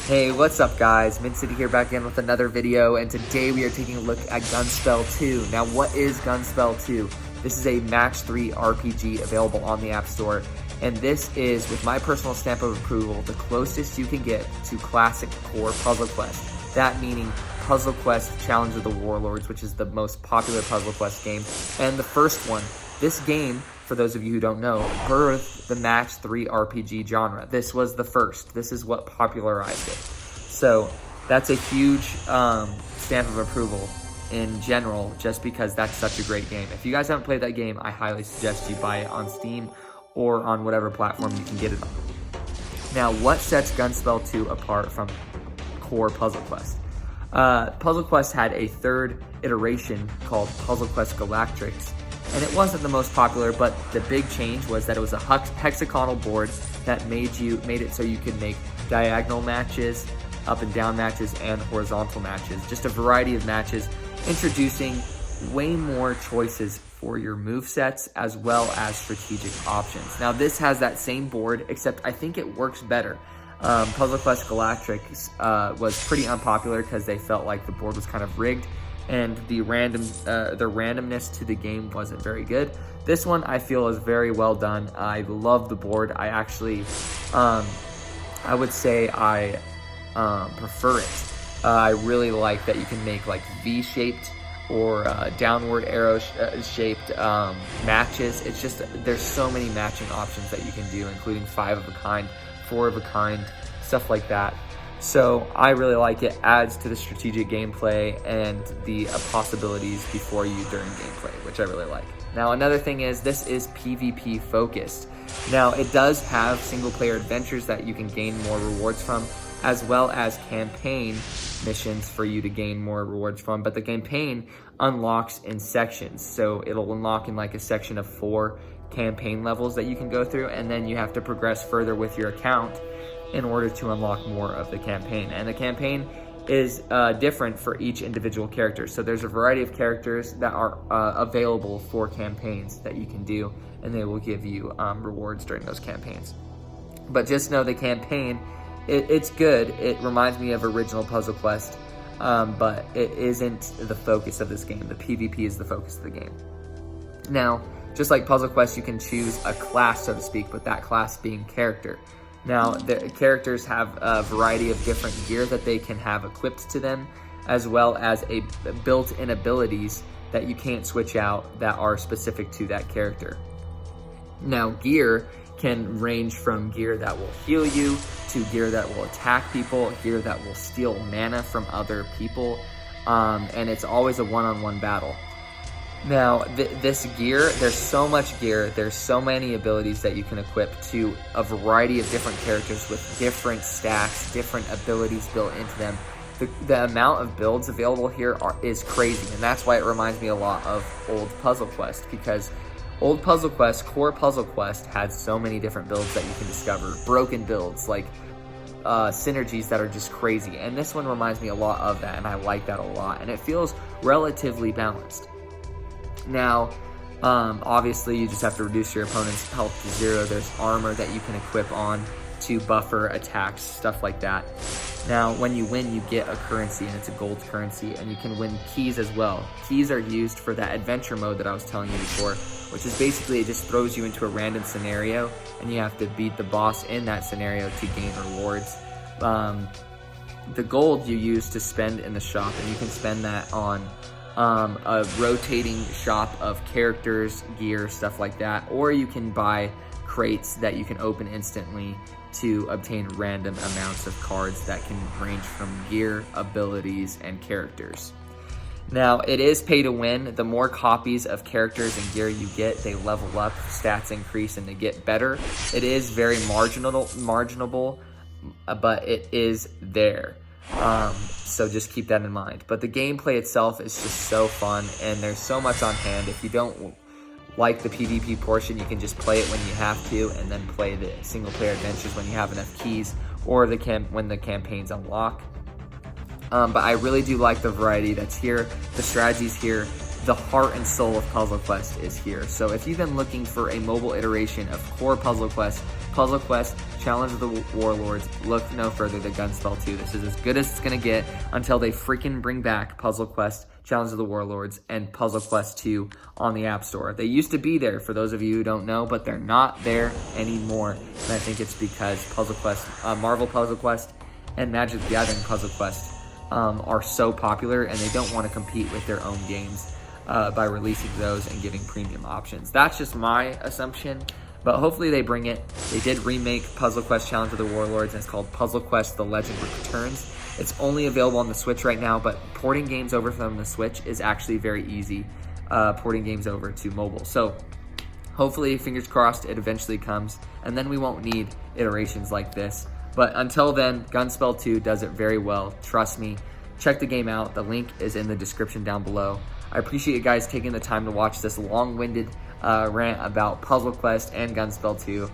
Hey, what's up guys? Min City here back again with another video, and today we are taking a look at Gunspell 2. Now, what is Gunspell 2? This is a match 3 RPG available on the App Store, and this is, with my personal stamp of approval, the closest you can get to classic core Puzzle Quest. That meaning Puzzle Quest Challenge of the Warlords, which is the most popular Puzzle Quest game, and the first one. This game, for those of you who don't know, birthed the match 3 RPG genre. This was the first. This is what popularized it. So that's a huge stamp of approval in general, just because that's such a great game. If you guys haven't played that game, I highly suggest you buy it on Steam or on whatever platform you can get it on. Now, what sets Gunspell 2 apart from core Puzzle Quest? Puzzle Quest had a third iteration called Puzzle Quest Galactrix, and it wasn't the most popular, but the big change was that it was a hexagonal board that made it so you could make diagonal matches, up and down matches, and horizontal matches. Just a variety of matches, introducing way more choices for your movesets as well as strategic options. Now, this has that same board, except I think it works better. Puzzle Quest Galactrix was pretty unpopular because they felt like the board was kind of rigged, and the randomness to the game wasn't very good. This one I feel is very well done. I love the board. I actually, I would say I prefer it. I really like that you can make like V-shaped or downward arrow shaped matches. It's just, there's so many matching options that you can do, including 5 of a kind, 4 of a kind, stuff like that. So I really like it. Adds to the strategic gameplay and the possibilities before you during gameplay, which I really like. Now, another thing is this is PvP focused. Now, it does have single player adventures that you can gain more rewards from, as well as campaign missions for you to gain more rewards from, but the campaign unlocks in sections. So it'll unlock in like a section of 4 campaign levels that you can go through, and then you have to progress further with your account in order to unlock more of the campaign. And the campaign is different for each individual character. So there's a variety of characters that are available for campaigns that you can do, and they will give you rewards during those campaigns. But just know the campaign, it's good. It reminds me of original Puzzle Quest, but it isn't the focus of this game. The PvP is the focus of the game. Now, just like Puzzle Quest, you can choose a class, so to speak, but that class being character. Now, the characters have a variety of different gear that they can have equipped to them, as well as a built-in abilities that you can't switch out that are specific to that character. Now, gear can range from gear that will heal you, to gear that will attack people, gear that will steal mana from other people, and it's always a one-on-one battle. Now, this gear, there's so much gear, there's so many abilities that you can equip to a variety of different characters with different stats, different abilities built into them. The amount of builds available here is crazy, and that's why it reminds me a lot of old Puzzle Quest, because old Puzzle Quest, core Puzzle Quest, had so many different builds that you can discover. Broken builds, like synergies that are just crazy, and this one reminds me a lot of that, and I like that a lot, and it feels relatively balanced. Now, obviously, you just have to reduce your opponent's health to 0. There's armor that you can equip on to buffer attacks, stuff like that. Now, when you win, you get a currency, and it's a gold currency, and you can win keys as well. Keys are used for that adventure mode that I was telling you before, which is basically, it just throws you into a random scenario, and you have to beat the boss in that scenario to gain rewards. The gold you use to spend in the shop, and you can spend that on a rotating shop of characters, gear, stuff like that, or you can buy crates that you can open instantly to obtain random amounts of cards that can range from gear, abilities, and characters. Now, it is pay to win. The more copies of characters and gear you get, they level up, stats increase, and they get better. It is very marginable, but it is there. So just keep that in mind. But the gameplay itself is just so fun, and there's so much on hand. If you don't like the PvP portion, you can just play it when you have to, and then play the single player adventures when you have enough keys, or when the campaigns unlock. But I really do like the variety that's here, the strategies here, the heart and soul of Puzzle Quest is here. So if you've been looking for a mobile iteration of core Puzzle Quest Challenge of the Warlords, look no further than Gunspell 2. This is as good as it's gonna get until they freaking bring back Puzzle Quest, Challenge of the Warlords, and Puzzle Quest 2 on the App Store. They used to be there, for those of you who don't know, but they're not there anymore. And I think it's because Puzzle Quest, Marvel Puzzle Quest, and Magic the Gathering Puzzle Quest are so popular, and they don't want to compete with their own games by releasing those and giving premium options. That's just my assumption, but hopefully they bring it. They did remake Puzzle Quest Challenge of the Warlords, and it's called Puzzle Quest The Legend Returns. It's only available on the Switch right now, but porting games over from the Switch is actually very easy, porting games over to mobile. So hopefully, fingers crossed, it eventually comes, and then we won't need iterations like this. But until then, Gunspell 2 does it very well. Trust me. Check the game out. The link is in the description down below. I appreciate you guys taking the time to watch this long-winded rant about Puzzle Quest and Gunspell 2.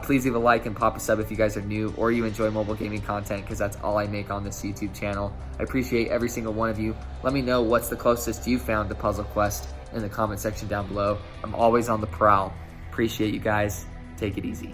Please leave a like and pop a sub if you guys are new or you enjoy mobile gaming content, because that's all I make on this YouTube channel. I appreciate every single one of you. Let me know what's the closest you found to Puzzle Quest in the comment section down below. I'm always on the prowl. Appreciate you guys. Take it easy.